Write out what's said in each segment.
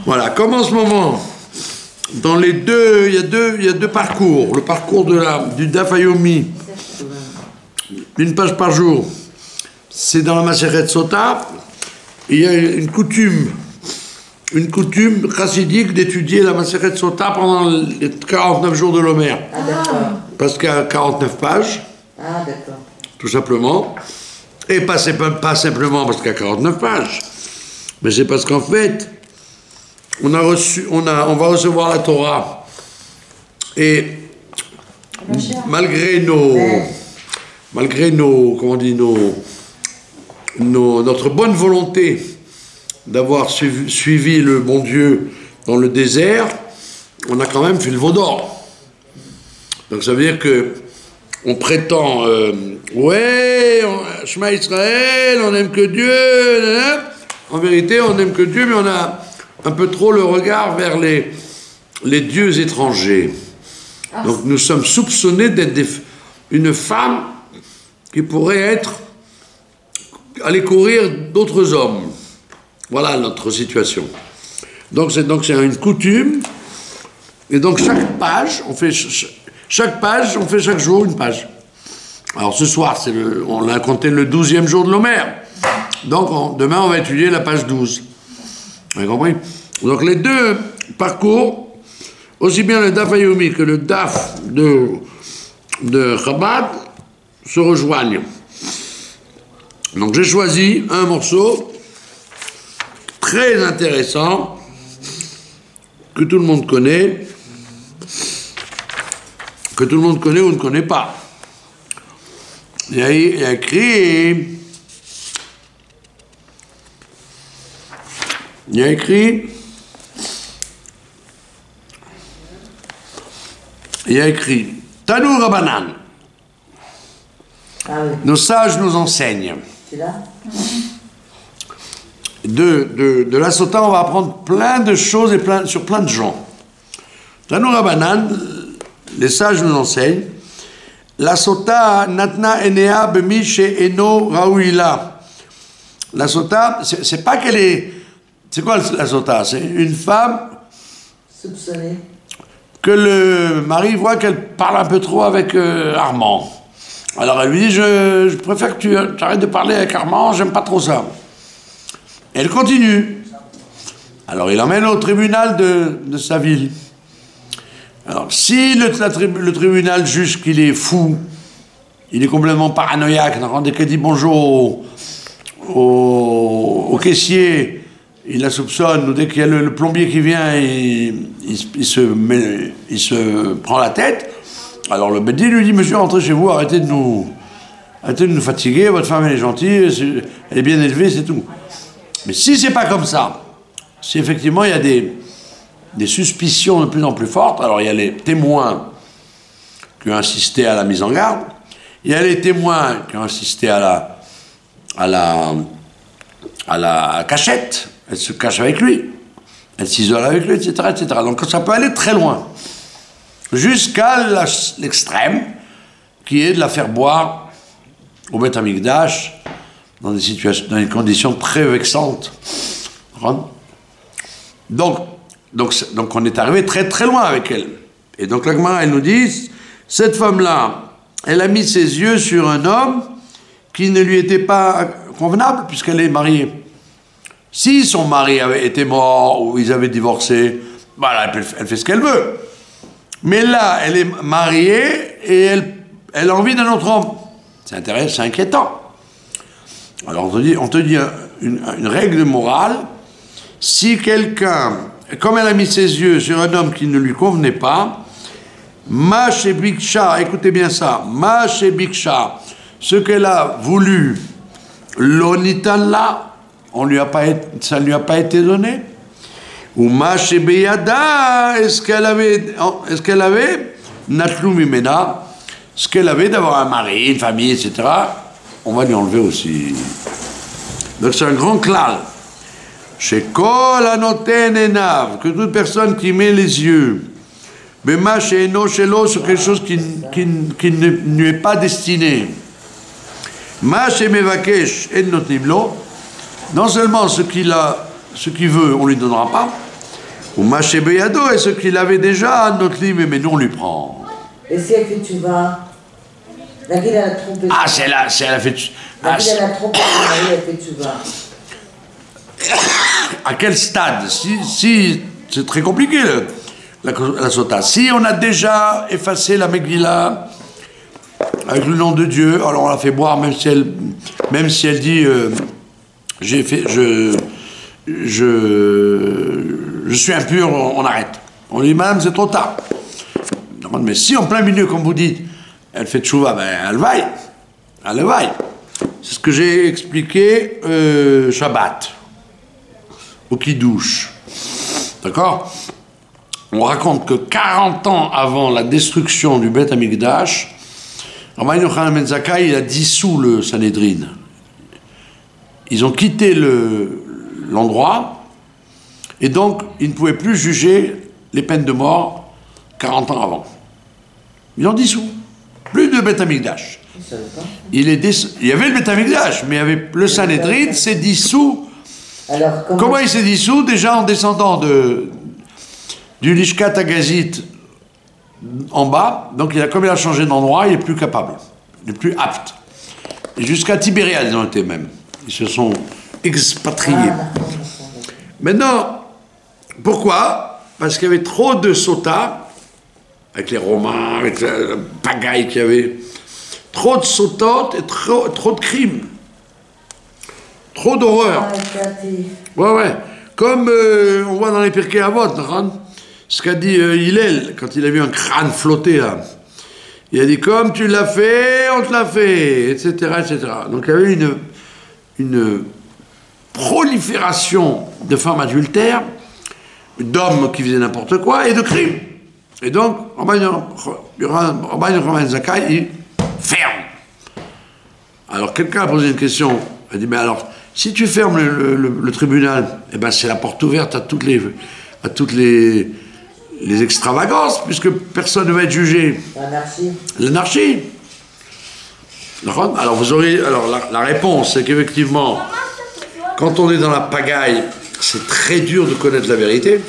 Voilà, comme en ce moment, dans les deux, il y a deux parcours. Le parcours du Daf Yomi, une page par jour, c'est dans la Masechet Sota. Il y a une coutume chassidique d'étudier la Masechet Sota pendant les 49 jours de l'Omer. Ah, d'accord. Parce qu'il y a 49 pages. Ah, d'accord. Tout simplement. Et pas simplement parce qu'il y a 49 pages. Mais c'est parce qu'en fait, on va recevoir la Torah. Et malgré notre bonne volonté d'avoir suivi le bon Dieu dans le désert, on a quand même fait le veau d'or. Donc ça veut dire que on prétend, Shema Israël, on n'aime que Dieu. En vérité, on n'aime que Dieu, mais on a un peu trop le regard vers les dieux étrangers. Donc nous sommes soupçonnés d'être une femme qui pourrait aller courir d'autres hommes. Voilà notre situation. Donc c'est une coutume. Et donc chaque page, on fait chaque jour une page. Alors ce soir, on a compté le 12e jour de l'Omer. Donc demain, on va étudier la page 12. Vous avez compris? Donc les deux parcours, aussi bien le Daf Yomi que le Daf de Chabad, se rejoignent. Donc j'ai choisi un morceau très intéressant que tout le monde connaît, ou ne connaît pas. Il y a écrit Tanu Rabbanan. Ah oui. Nos sages nous enseignent. C'est là? De la Sota, on va apprendre plein de choses sur plein de gens. Tanu Rabbanan, les sages nous enseignent. La Sota natna enea bemi she'eno raouila. La Sota, c'est pas qu'elle est. C'est quoi la Sota? C'est une femme Soupçonnée. Que le mari voit qu'elle parle un peu trop avec Armand. Alors elle lui dit, je préfère que tu arrêtes de parler avec Armand, j'aime pas trop ça. Elle continue. Alors il l'emmène au tribunal de sa ville. Alors si le tribunal juge qu'il est fou, il est complètement paranoïaque, dès qu'il dit bonjour au caissier, il la soupçonne, ou dès qu'il y a le plombier qui vient, il se prend la tête. Alors le Bedin lui dit, monsieur, rentrez chez vous, arrêtez de nous fatiguer, votre femme elle est gentille, elle est bien élevée, c'est tout. Mais si c'est pas comme ça, si effectivement il y a des suspicions de plus en plus fortes, alors il y a les témoins qui ont insisté à la mise en garde, il y a les témoins qui ont insisté à la cachette, elle se cache avec lui, elle s'isole avec lui, etc., etc. Donc ça peut aller très loin, jusqu'à l'extrême, qui est de la faire boire au Beth Amikdash, dans des conditions très vexantes. Donc on est arrivé très très loin avec elle. Et donc la Gemara, elle nous dit, cette femme-là, elle a mis ses yeux sur un homme qui ne lui était pas convenable, puisqu'elle est mariée. Si son mari avait été mort ou ils avaient divorcé, voilà, elle fait ce qu'elle veut. Mais là, elle est mariée et elle a envie d'un autre homme. C'est intéressant, c'est inquiétant. Alors on te dit une règle morale. Si quelqu'un, comme elle a mis ses yeux sur un homme qui ne lui convenait pas, ma chez Biksha, écoutez bien ça, ma chez Biksha, ce qu'elle a voulu, l'onitanla, ça ne lui a pas été donné. Ou ma chez Beyada, est-ce qu'elle avait Natlu Mimena, ce qu'elle avait d'avoir un mari, une famille, etc., on va lui enlever aussi. Donc c'est un grand klal. Chez Kol Anoten Enav, que toute personne qui met les yeux, Bema chez Eno Shelo, sur quelque chose qui ne lui est pas destiné, Ma chez Mevakesh En Notimlo, non seulement ce qu'il a ce qu'il veut, on ne lui donnera pas. Ou Maché Beyado, et ce qu'il avait déjà, notre lit, mais nous on lui prend. Et si elle fait tchouva, Nagil elle a trompé. Ah, c'est elle a fait. Nagil elle a trompé son mari, elle fait tchouva. À quel stade? Si c'est très compliqué la sota. Si on a déjà effacé la Megillah avec le nom de Dieu, alors on la fait boire même si elle dit je suis impur, on arrête. On dit madame c'est trop tard. Mais si en plein milieu comme vous dites, elle fait tchouva, ben elle vaille. C'est ce que j'ai expliqué Shabbat. Au Kiddush. D'accord? On raconte que 40 ans avant la destruction du Beth Amikdash, Rabbi Yochanan ben Zakkai, il a dissous le Sanhédrin. Ils ont quitté l'endroit, et donc ils ne pouvaient plus juger les peines de mort 40 ans avant. Ils ont dissous. Plus de Beth Amikdash. Il y avait le Beth Amikdash, mais il y avait le Sanhédrin s'est dissous. Alors, comment il s'est dissous? Déjà en descendant du Lishkat Agazit en bas, donc comme il a changé d'endroit, il est plus capable, il est plus apte. Et jusqu'à Tibériade, ils ont été même. Ils se sont expatriés. Maintenant, pourquoi? Parce qu'il y avait trop de sotas, avec les Romains, avec la pagaille qu'il y avait, trop de sototes et trop de crimes. Trop d'horreur. Ouais. Comme on voit dans les Pirkei Avot, ce qu'a dit Hillel, quand il a vu un crâne flotter là. Il a dit, comme tu l'as fait, on te l'a fait, etc., etc. Donc il y avait une prolifération de femmes adultères, d'hommes qui faisaient n'importe quoi, et de crimes. Et donc, Rabbi Yochanan Zakkai, il ferme. Alors quelqu'un a posé une question, il a dit, mais alors, si tu fermes le tribunal, eh ben c'est la porte ouverte à toutes les extravagances, puisque personne ne va être jugé. L'anarchie. Alors vous aurez, la réponse, c'est qu'effectivement, quand on est dans la pagaille, c'est très dur de connaître la vérité,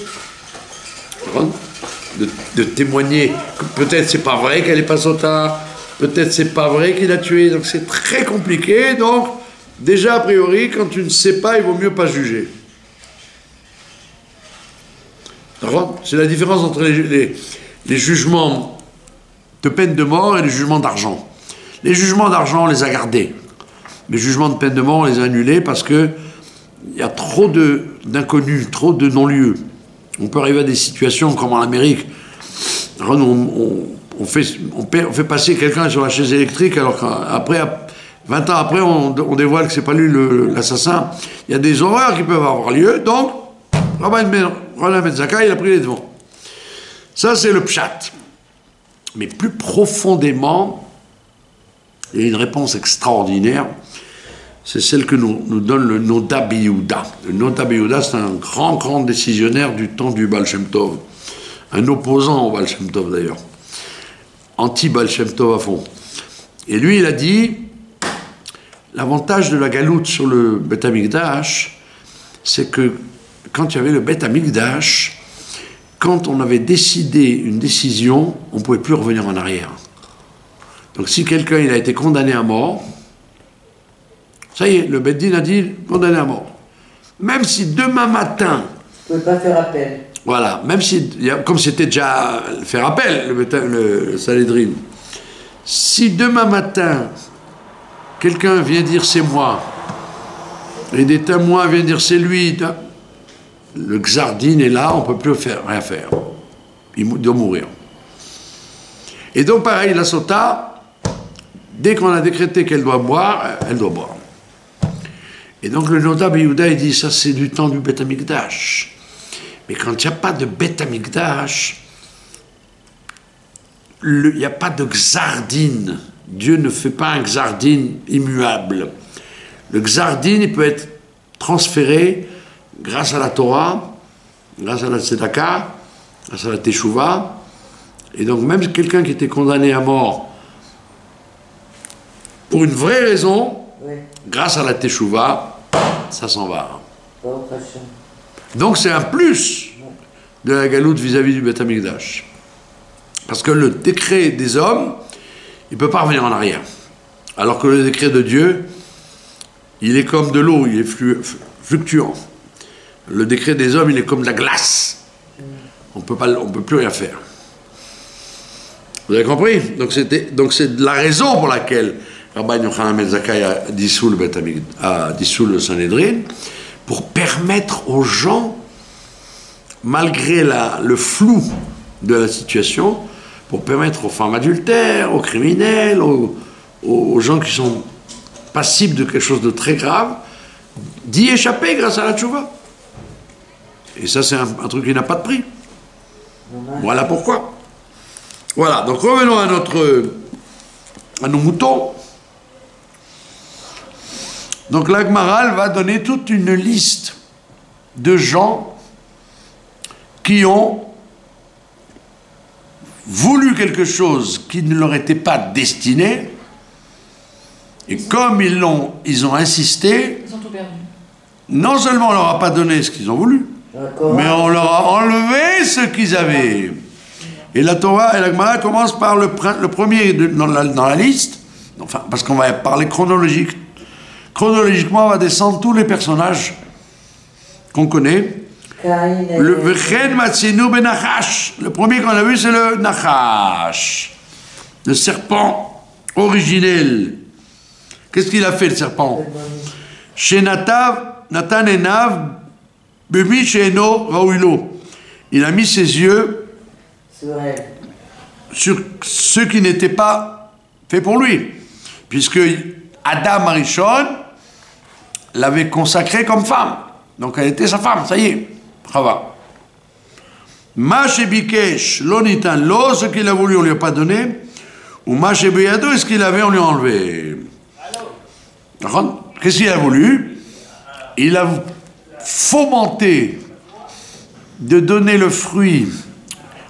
de témoigner. Peut-être c'est pas vrai qu'elle est pas sota, peut-être c'est pas vrai qu'il a tué, donc c'est très compliqué. Donc déjà, a priori, quand tu ne sais pas, il vaut mieux pas juger. C'est la différence entre les jugements de peine de mort et les jugements d'argent. Les jugements d'argent, on les a gardés. Les jugements de peine de mort, on les a annulés parce qu'il y a trop d'inconnus, trop de non-lieux. On peut arriver à des situations comme en Amérique. On fait passer quelqu'un sur la chaise électrique alors qu'après... 20 ans après, on dévoile que c'est pas lui l'assassin. Il y a des horreurs qui peuvent avoir lieu. Donc, Rabbi ben Zakkai, il a pris les devants. Ça, c'est le pshat. Mais plus profondément, il y a une réponse extraordinaire. C'est celle que nous donne le Noda B'Yehuda. Le Noda B'Yehuda, c'est un grand décisionnaire du temps du Baal Shem Tov. Un opposant au Baal Shem Tov, d'ailleurs. Anti-Baal Shem Tov à fond. Et lui, il a dit... L'avantage de la galoute sur le Beth Amikdash, c'est que quand il y avait le Beth Amikdash, quand on avait décidé une décision, on ne pouvait plus revenir en arrière. Donc si quelqu'un il a été condamné à mort, ça y est, le Beth Din a dit condamné à mort. Même si demain matin... Vous ne pouvez pas faire appel. Voilà, même si, comme c'était déjà faire appel, le Sanhédrin, si demain matin... quelqu'un vient dire c'est moi, et des témoins viennent dire c'est lui, le Xardin est là, on ne peut plus rien faire. Il doit mourir. Et donc pareil, la sota, dès qu'on a décrété qu'elle doit boire, elle doit boire. Et donc le Noda B'Yehuda, il dit ça c'est du temps du Beth Amikdash. Mais quand il n'y a pas de Beth Amikdash, il n'y a pas de Xardin. Dieu ne fait pas un Xardin immuable. Le Xardin, il peut être transféré grâce à la Torah, grâce à la Tzedaka, grâce à la Teshuvah. Et donc même quelqu'un qui était condamné à mort pour une vraie raison, grâce à la Teshuvah, ça s'en va. Donc c'est un plus de la galoute vis-à-vis du Beth Amikdash. Parce que le décret des hommes, il ne peut pas revenir en arrière. Alors que le décret de Dieu, il est comme de l'eau, il est fluctuant. Le décret des hommes, il est comme de la glace. On peut plus rien faire. Vous avez compris? Donc c'est la raison pour laquelle Rabbi Yochanan ben Zakkai a dissous le Sanhédrin, pour permettre aux gens, malgré le flou de la situation, pour permettre aux femmes adultères, aux criminels, aux gens qui sont passibles de quelque chose de très grave, d'y échapper grâce à la tchouva. Et ça, c'est un truc qui n'a pas de prix. Voilà pourquoi. Voilà, donc revenons à nos moutons. Donc la Gemara va donner toute une liste de gens qui ont voulu quelque chose qui ne leur était pas destiné, et comme ils ont insisté, Ils ont tout perdu. non seulement on leur a pas donné ce qu'ils ont voulu, mais on leur a enlevé ce qu'ils avaient. Et la Torah et la Gemara commencent par le premier dans la liste, enfin, parce qu'on va parler chronologiquement, on va descendre tous les personnages qu'on connaît. Le premier qu'on a vu, c'est le Nachash, le serpent originel. Qu'est-ce qu'il a fait, le serpent? Chez Natan Enav, Bemi Sheeno Raouilo. Il a mis ses yeux sur ceux qui n'étaient pas faits pour lui, puisque Adam Arishon l'avait consacrée comme femme. Donc elle était sa femme, ça y est. Chava. Ma shebikesh lo nitan lo, ce qu'il a voulu on lui a pas donné, ou ma shebeyado, ce qu'il avait on lui a enlevé. Qu'est-ce qu'il a voulu? Il a fomenté de donner le fruit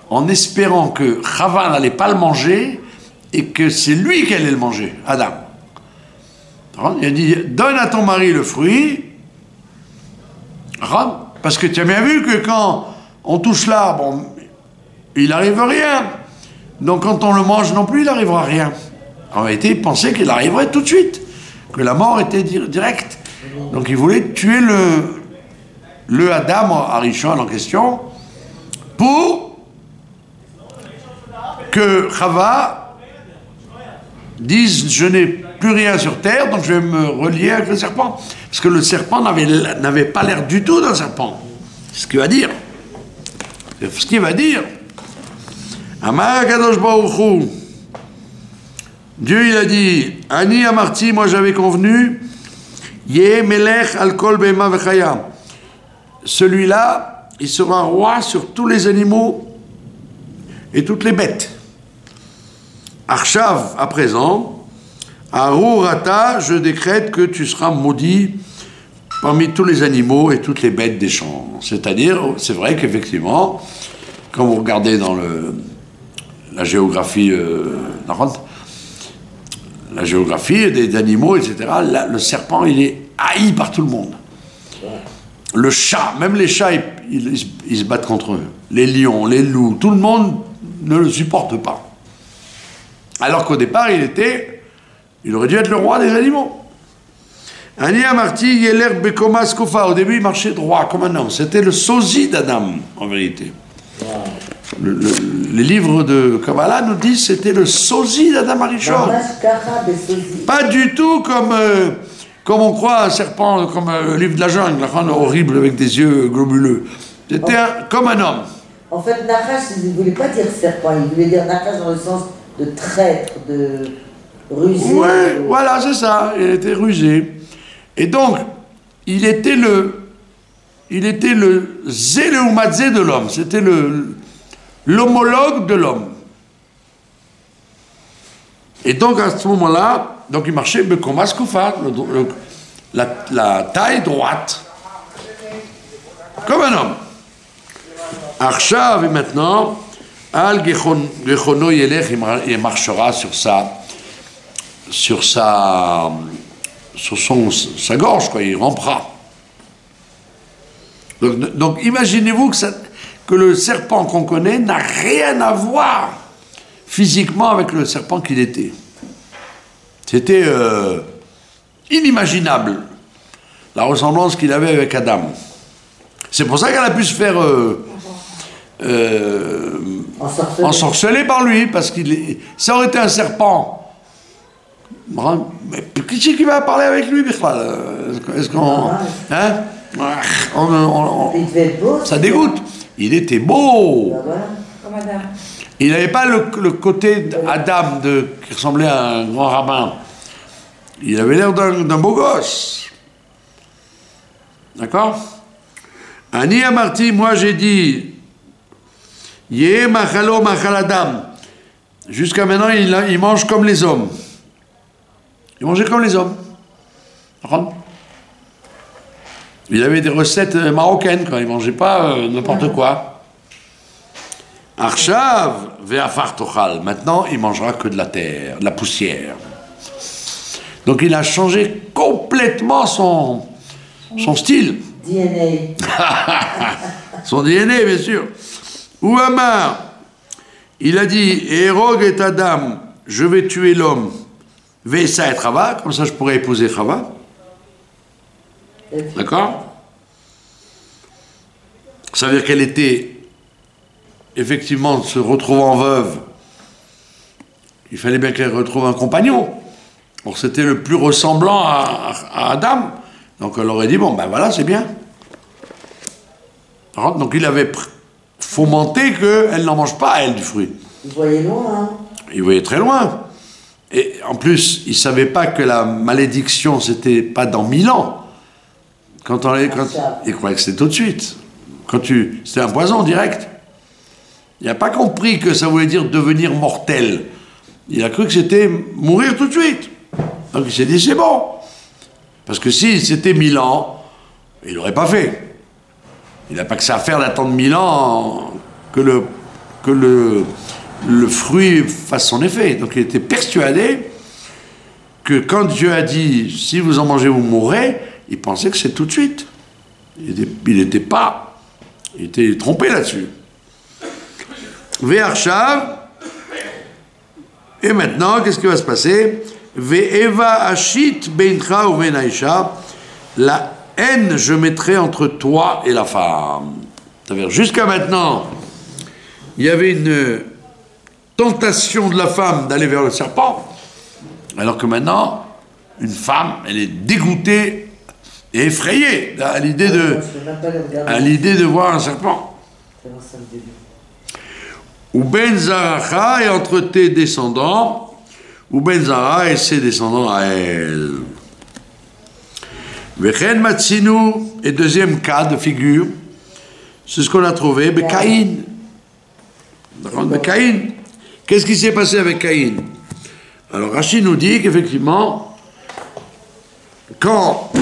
en espérant que Chava n'allait pas le manger et que c'est lui qui allait le manger, Adam. Il a dit, donne à ton mari le fruit, parce que tu as bien vu que quand on touche l'arbre, il n'arrive rien. Donc quand on le mange non plus, il n'arrivera rien. En réalité, il pensait qu'il arriverait tout de suite, que la mort était directe. Donc il voulait tuer le Adam Arishon en question pour que Chava dise je n'ai plus rien sur terre, donc je vais me relier avec le serpent. Parce que le serpent n'avait pas l'air du tout d'un serpent. C'est ce qu'il va dire. C'est ce qu'il va dire. Amar Kadosh Baruch Hu. Dieu il a dit, Ani Amarti, moi j'avais convenu, Yeh Melech al Kol Behema Vechaya. Celui-là, il sera roi sur tous les animaux et toutes les bêtes. Arshav, à présent, Arurata, je décrète que tu seras maudit parmi tous les animaux et toutes les bêtes des champs. C'est-à-dire, c'est vrai qu'effectivement, quand vous regardez dans la géographie, la géographie des animaux, etc., le serpent, il est haï par tout le monde. Le chat, même les chats, ils se battent contre eux. Les lions, les loups, tout le monde ne le supporte pas. Alors qu'au départ, il aurait dû être le roi des animaux. Ani Amarti Yeler Bekomas Kofa. Au début, il marchait droit comme un homme. C'était le sosie d'Adam, en vérité. Les livres de Kabbalah nous disent que c'était le sosie d'Adam Arishon. Pas du tout comme on croit un serpent, comme le livre de la jungle, horrible avec des yeux globuleux. C'était comme un homme. En fait, Nachash, il ne voulait pas dire serpent, il voulait dire Nachash dans le sens de traître, de rusé. Oui, voilà, c'est ça, il était rusé. Et donc, il était le Zéléoumadze de l'homme, c'était l'homologue de l'homme. Et donc, à ce moment-là, donc il marchait Bekomas Koufat, la taille droite, comme un homme. Arshav, et maintenant, Al Gechono Yelech, il marchera sur sa gorge, quoi, il rampera. Donc imaginez-vous que le serpent qu'on connaît n'a rien à voir physiquement avec le serpent qu'il était. C'était inimaginable, la ressemblance qu'il avait avec Adam. C'est pour ça qu'elle a pu se faire ensorceler par lui, parce ça aurait été un serpent. Mais qui c'est qui va parler avec lui, Bichlal? Est-ce qu'on... Hein? Il devait être beau. Ça dégoûte. Il était beau. Comme Adam. Il n'avait pas le côté d'Adam qui ressemblait à un grand rabbin. Il avait l'air d'un beau gosse. D'accord? Ani Amarti, moi j'ai dit, Yeh machalo machal Adam. Jusqu'à maintenant, il mange comme les hommes. Il mangeait comme les hommes. Il avait des recettes marocaines, quand il ne mangeait pas n'importe quoi. Arshav ve'afar tochal. Maintenant, il mangera que de la terre, de la poussière. Donc il a changé complètement son style. DNA. Son DNA, bien sûr. Ou Amar, il a dit, Erog et Adam, je vais tuer l'homme. Ve'esa et Chava, comme ça je pourrais épouser Chava. D'accord? Ça veut dire qu'elle était, effectivement, se retrouvant veuve. Il fallait bien qu'elle retrouve un compagnon. Or, c'était le plus ressemblant à Adam. Donc, elle aurait dit, bon, ben voilà, c'est bien. Donc, il avait fomenté qu'elle n'en mange pas, elle, du fruit. Il voyait loin, hein? Il voyait très loin. Et en plus, il ne savait pas que la malédiction, c'était pas dans 1000 ans. Il croyait que c'était tout de suite. C'était un poison direct. Il n'a pas compris que ça voulait dire devenir mortel. Il a cru que c'était mourir tout de suite. Donc il s'est dit, c'est bon. Parce que si c'était 1000 ans, il n'aurait pas fait. Il n'a pas que ça à faire d'attendre 1000 ans que le fruit fasse son effet. Donc il était persuadé que quand Dieu a dit, si vous en mangez, vous mourrez, il pensait que c'est tout de suite. Il était trompé là-dessus. Ve'arshav, et maintenant, qu'est-ce qui va se passer? Ve'eva ashit beincha ou beinaisha, la haine je mettrai entre toi et la femme. C'est-à-dire, jusqu'à maintenant, il y avait une tentation de la femme d'aller vers le serpent, alors que maintenant, une femme, elle est dégoûtée et effrayée à l'idée de voir un serpent. Ou ben zaracha, et entre tes descendants, ou ben zara et ses descendants à elle. Vechen matzinu, et deuxième cas de figure, c'est ce qu'on a trouvé, Caïn. Caïn. Qu'est-ce qui s'est passé avec Caïn? Alors Rachid nous dit qu'effectivement, quand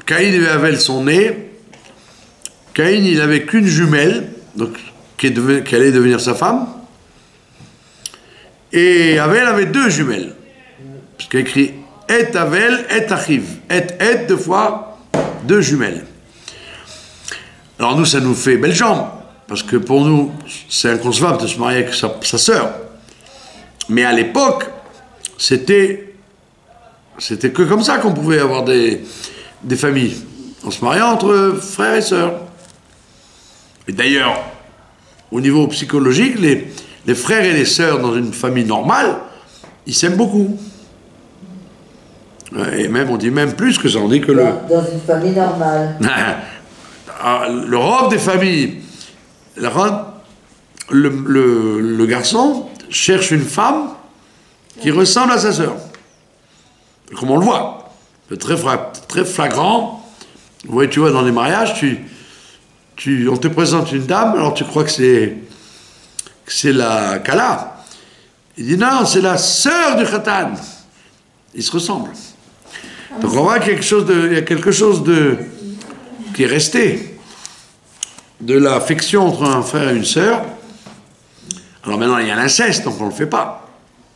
Caïn et Abel sont nés, Caïn il n'avait qu'une jumelle, donc qui allait devenir sa femme, et Abel avait deux jumelles, parce qu'il écrit Et Abel, Et Achiv, Et deux fois deux jumelles. Alors nous, ça nous fait belle jambe, parce que pour nous, c'est inconcevable de se marier avec sa sœur. Mais à l'époque, c'était que comme ça qu'on pouvait avoir des familles. On se mariait entre frères et sœurs. Et d'ailleurs, au niveau psychologique, les frères et les sœurs dans une famille normale, ils s'aiment beaucoup. Et même, on dit même plus que ça, on dit que dans une famille normale. Le robe des familles, le garçon cherche une femme qui ressemble à sa sœur. Comme on le voit, c'est très flagrant. Vous voyez, tu vois, dans les mariages, on te présente une dame, alors tu crois que c'est la Kala. Il dit non, c'est la sœur du Khatan. Ils se ressemblent. Donc on voit qu'il y a quelque chose qui est resté de l'affection entre un frère et une sœur. Alors maintenant, il y a l'inceste, donc on ne le fait pas.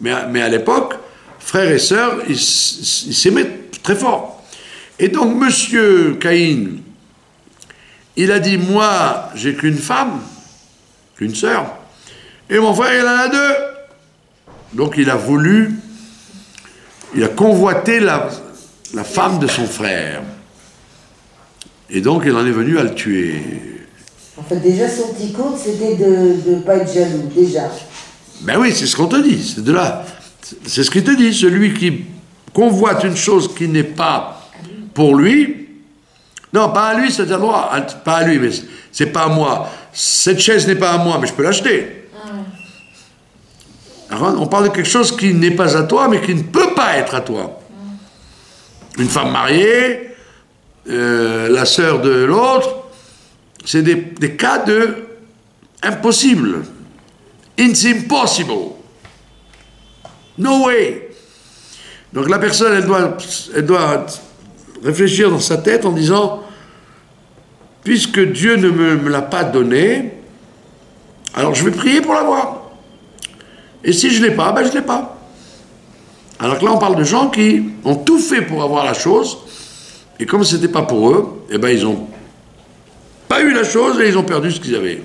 Mais à l'époque, frères et sœurs, ils s'aimaient très fort. Et donc, monsieur Caïn, il a dit, moi, j'ai qu'une femme, qu'une sœur, et mon frère, il en a deux. Donc il a convoité la femme de son frère. Et donc il en est venu à le tuer. En fait, déjà, son petit compte, c'était de ne pas être jaloux, déjà. Ben oui, c'est ce qu'on te dit, c'est de là. C'est ce qu'il te dit, celui qui convoite une chose qui n'est pas pour lui, non, pas à lui, c'est-à-dire moi, pas à lui, mais c'est pas à moi. Cette chaise n'est pas à moi, mais je peux l'acheter. Alors, on parle de quelque chose qui n'est pas à toi, mais qui ne peut pas être à toi. Une femme mariée, la sœur de l'autre, c'est des cas de impossible. It's impossible. No way. Donc la personne, elle doit réfléchir dans sa tête en disant, puisque Dieu ne me l'a pas donné, alors je vais prier pour l'avoir. Et si je ne l'ai pas, ben je ne l'ai pas. Alors que là, on parle de gens qui ont tout fait pour avoir la chose, et comme ce n'était pas pour eux, eh ben ils n'ont pas eu la chose et ils ont perdu ce qu'ils avaient.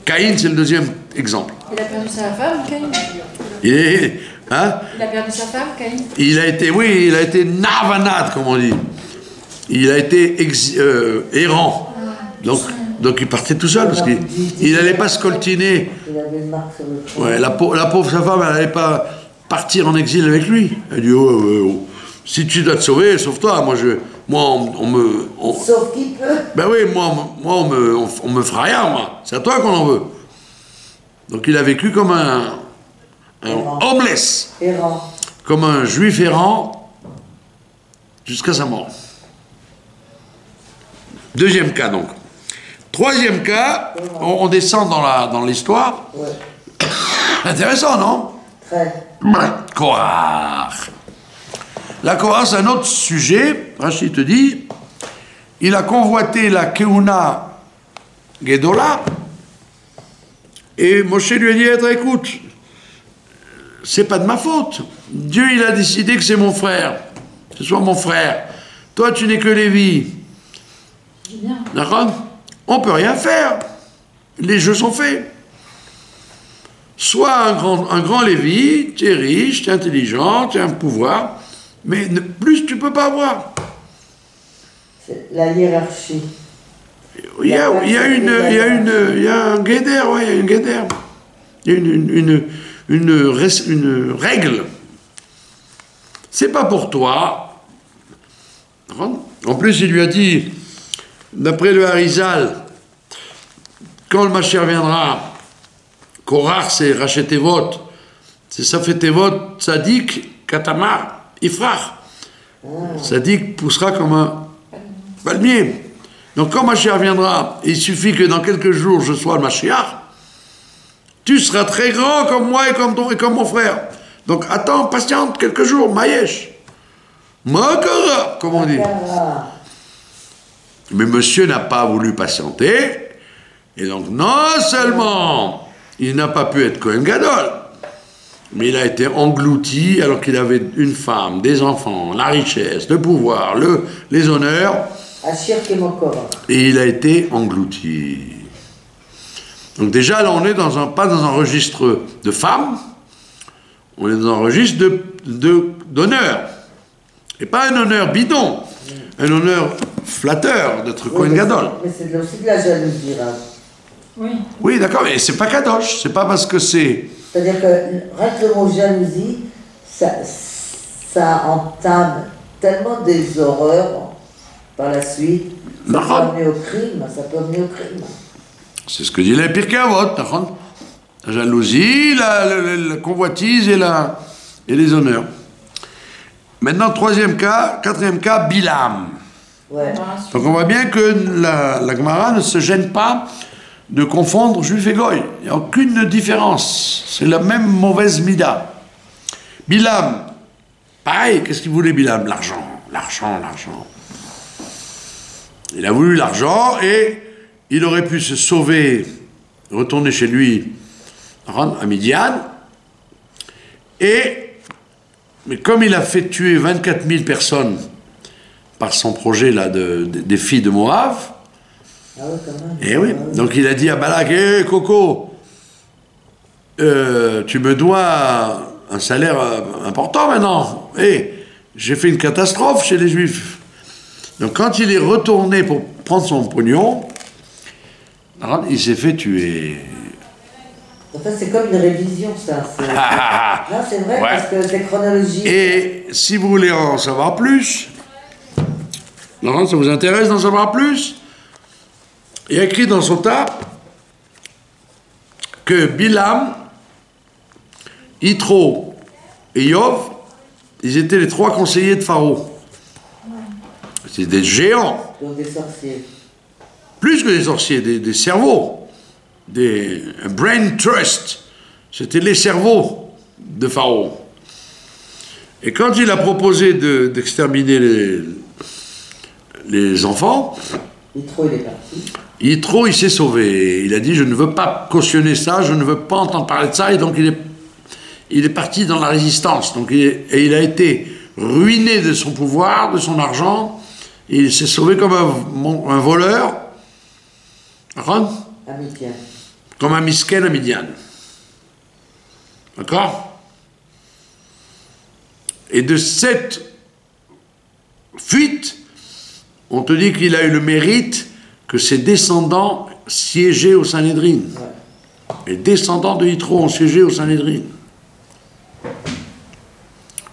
Caïn, c'est le deuxième exemple. Il a perdu sa femme, Caïn? Il a perdu sa femme, Caïn? Il a été navanat, comme on dit. Il a été errant. Donc il partait tout seul, parce qu'il n'allait pas se ouais, la pauvre sa femme, elle n'allait pas partir en exil avec lui. Elle dit, oh, si tu dois te sauver, sauve-toi. Sauf qui peut. Ben oui, on me fera rien, moi. C'est à toi qu'on en veut. Donc il a vécu comme un homeless. Errant. Comme un juif errant jusqu'à sa mort. Deuxième cas, donc. Troisième cas, on descend dans l'histoire. Ouais. Intéressant, non? Très. Korah. La Korah, c'est un autre sujet. Rachid te dit, il a convoité la Keuna Gedola, et Moshe lui a dit, écoute, c'est pas de ma faute. Dieu, il a décidé que c'est mon frère. Que ce soit mon frère. Toi, tu n'es que Lévi. D'accord? On peut rien faire. Les jeux sont faits. Sois un grand Lévi, tu es riche, tu es intelligent, tu as un pouvoir, mais plus tu peux pas avoir. C'est la hiérarchie. Il y a un guéder, ouais, il y a une guéder. Il y a une règle. C'est pas pour toi. En plus, il lui a dit, d'après le Harizal, quand le Mashiach viendra, Korach, c'est Rachetevot, c'est Safetevot, Tzadik, Katamar, Ifrach. Tzadik poussera comme un palmier. Donc quand Mashiach viendra, il suffit que dans quelques jours je sois le Mashiach, tu seras très grand comme moi et comme mon frère. Donc attends, patiente quelques jours, Mayesh. Makara, comme on dit. Mais monsieur n'a pas voulu patienter, et donc non seulement il n'a pas pu être Kohen Gadol, mais il a été englouti alors qu'il avait une femme, des enfants, la richesse, le pouvoir, les honneurs, et il a été englouti. Donc déjà là on est pas dans un registre de femmes, on est dans un registre d'honneur, et pas un honneur bidon, un honneur flatteur d'être Kohen Gadol. Mais c'est aussi de la jalousie, là. Oui. Oui, d'accord, mais c'est pas Kadosh, c'est pas parce que c'est... C'est-à-dire que rien que le mot jalousie, ça entame tellement des horreurs par la suite. Ça peut amener au crime, C'est ce que dit les Pirkei Avot, d'accord. La jalousie, la convoitise et les honneurs. Maintenant, quatrième cas, Bilam. Ouais. Donc on voit bien que la Gemara ne se gêne pas de confondre juif et goy. Il n'y a aucune différence. C'est la même mauvaise mida. Bilam, pareil, qu'est-ce qu'il voulait Bilam? L'argent. Il a voulu l'argent et il aurait pu se sauver, retourner chez lui à Midian. Mais comme il a fait tuer 24 000 personnes par son projet là des filles de Moab, Ah ouais, quand même. Et oui. Ah ouais. Donc il a dit à Balak, hé Coco, tu me dois un salaire important maintenant. Hé, j'ai fait une catastrophe chez les Juifs. Donc quand il est retourné pour prendre son pognon, alors, il s'est fait tuer. En fait, c'est comme une révision, ça. Non, c'est vrai, Ouais. parce que c'est chronologique. Et si vous voulez en savoir plus, Laurent, ça vous intéresse d'en savoir plus? Il y a écrit dans son tas que Bilam, Yitro et Yov, ils étaient les 3 conseillers de Pharaon. C'est des géants, Donc des sorciers. plus que des sorciers, des cerveaux, un brain trust. C'était les cerveaux de Pharaon. Et quand il a proposé d'exterminer les enfants, Yitro, il est parti. Yitro, il s'est sauvé. Il a dit, je ne veux pas cautionner ça, je ne veux pas entendre parler de ça, et donc il est parti dans la résistance. Donc il a été ruiné de son pouvoir, de son argent, et il s'est sauvé comme un voleur, d'accord, Amidian. comme un misken à Midian. D'accord? Et de cette fuite, on te dit qu'il a eu le mérite que ses descendants siégeaient au Sanhédrin. Ouais. Les descendants de Yitro ont siégé au Sanhédrin.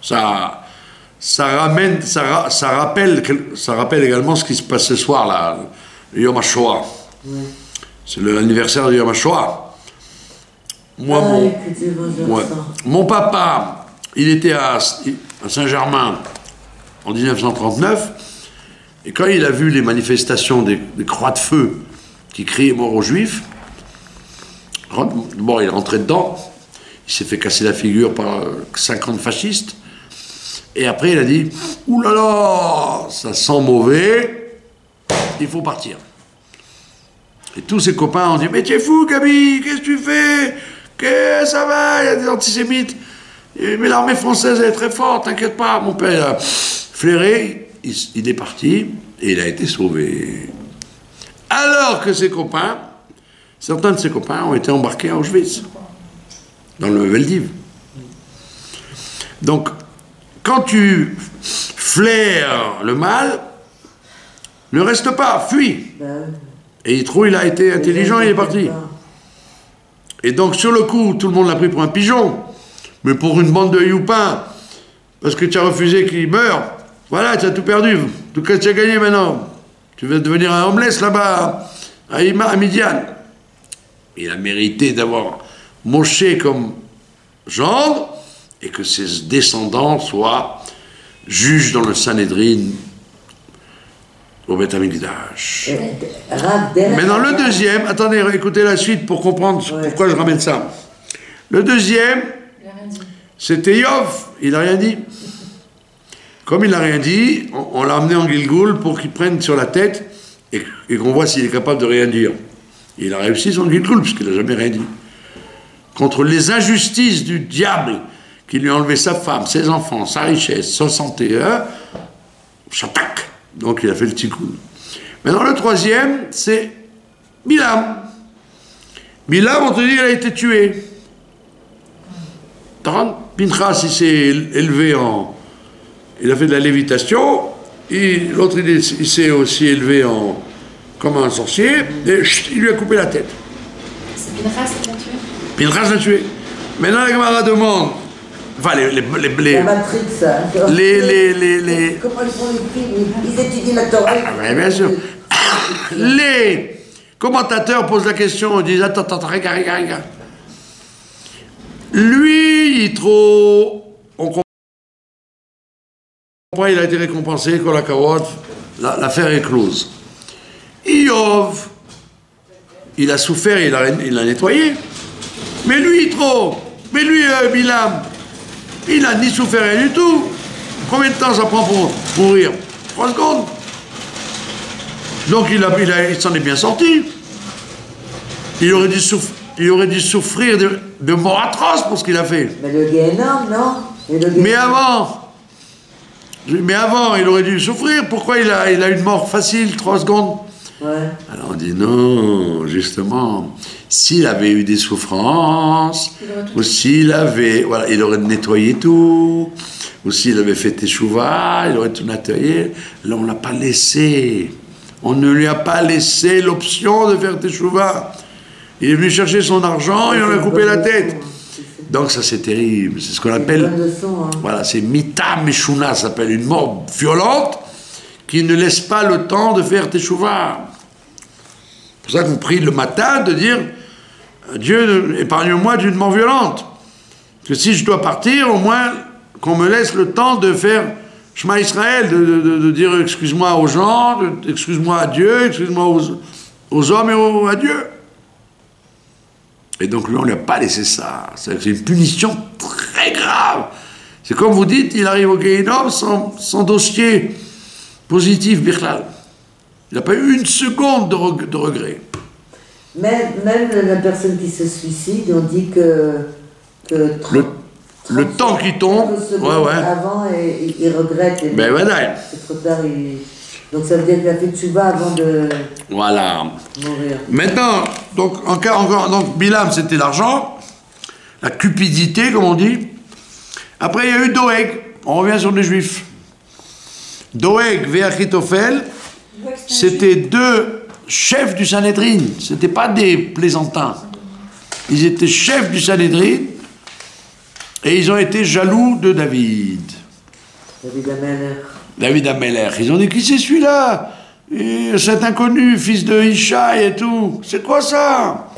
Ça rappelle également ce qui se passe ce soir, là, le Yom HaShoah. Ouais. C'est l'anniversaire du Yom HaShoah. Moi, mon papa, il était à Saint-Germain en 1939, et quand il a vu les manifestations des croix de feu qui criaient mort aux Juifs, bon, il est rentré dedans, il s'est fait casser la figure par 50 fascistes, et après il a dit « Ouh là là, ça sent mauvais, il faut partir ». Et tous ses copains ont dit « Mais tu es fou, Gabi, qu'est-ce que tu fais? Que ça va, il y a des antisémites. Mais l'armée française elle est très forte, t'inquiète pas. » Mon père a flairé, il est parti et il a été sauvé. Alors que ses copains, certains de ses copains ont été embarqués à Auschwitz, dans le Veldiv. Donc, quand tu flaires le mal, ne reste pas, fuis. Et il a été intelligent, il est parti. Et donc, sur le coup, tout le monde l'a pris pour un pigeon. Mais pour une bande de youpins, parce que tu as refusé qu'il meure, voilà, tu as tout perdu. Tout cas, tu as gagné maintenant. Tu vas devenir un homeless là-bas, à Midian. Il a mérité d'avoir Moshe comme gendre, et que ses descendants soient juges dans le Sanhédrin au Beth Amikdash. Maintenant, le deuxième, attendez, écoutez la suite pour comprendre pourquoi je ramène ça. Le deuxième, c'était Yov, il n'a rien dit. Comme il n'a rien dit, on l'a amené en Gilgoul pour qu'il prenne sur la tête et qu'on voit s'il est capable de rien dire. Et il a réussi son Gilgoul, puisqu'il n'a jamais rien dit. Contre les injustices du diable qui lui a enlevé sa femme, ses enfants, sa richesse, sa santé, j'attaque. Donc il a fait le tikkun. Maintenant le troisième, c'est Bilam. Bilam, on te dit, il a été tué. Pinchas, il s'est élevé il a fait de la lévitation, et l'autre, il s'est aussi élevé comme un sorcier, et il lui a coupé la tête. C'est Pinchas qui l'a tué. Pinchas l'a tué. Maintenant la Gemara demande, enfin la Matrix, ça. Comment ils font les films? Ils étudient la Torah. Ah, bien sûr. Les commentateurs posent la question, ils disent attends, regarde. Lui, Yitro, on comprend, il a été récompensé, Kol HaKavod, l'affaire est close. Yov, il a souffert, il a nettoyé. Mais lui, Yitro, Bilam, il n'a ni souffert rien du tout. Combien de temps ça prend pour mourir? 3 secondes. Donc il s'en est bien sorti. Il aurait dû souffrir de mort atroce pour ce qu'il a fait. Mais le Guénom, non? Mais avant, il aurait dû souffrir. Pourquoi il a une mort facile, 3 secondes? Ouais. Alors on dit non, justement, s'il avait eu des souffrances, ou s'il avait, voilà, il aurait nettoyé tout, ou s'il avait fait teshuva, il aurait tout nettoyé. Là, on ne l'a pas laissé. On ne lui a pas laissé l'option de faire teshuva. Il est venu chercher son argent et on lui a coupé la tête. Donc ça, c'est terrible. C'est ce qu'on appelle, voilà, c'est mita meshuna, ça s'appelle une mort violente qui ne laisse pas le temps de faire teshuva. C'est pour ça qu'on prie le matin de dire Dieu, épargne-moi d'une mort violente. Que si je dois partir, au moins qu'on me laisse le temps de faire Shema Israël, de dire excuse-moi aux gens, excuse-moi à Dieu, excuse-moi aux hommes et à Dieu. Et donc lui, on ne lui a pas laissé ça. C'est une punition très grave. C'est comme vous dites, il arrive au Gehinnom sans dossier positif, Bichlal. Il n'a pas eu une seconde de regret. Même la personne qui se suicide, on dit que le temps qui tombe, ouais. Avant, il regrette. Ben voilà. C'est trop tard. Donc ça veut dire qu'il a fait tchouva avant de mourir. Maintenant, donc donc Bilam, c'était l'argent, la cupidité, comme on dit. Après, il y a eu Doeg. On revient sur les Juifs. Doeg et Achitophel, c'était deux chefs du Sanhédrin. Ce n'étaient pas des plaisantins. Ils étaient chefs du Sanhédrin et ils ont été jaloux de David. David Ameller. Ils ont dit, qui c'est celui-là? Cet inconnu, fils de Ishaï et tout. C'est quoi ça?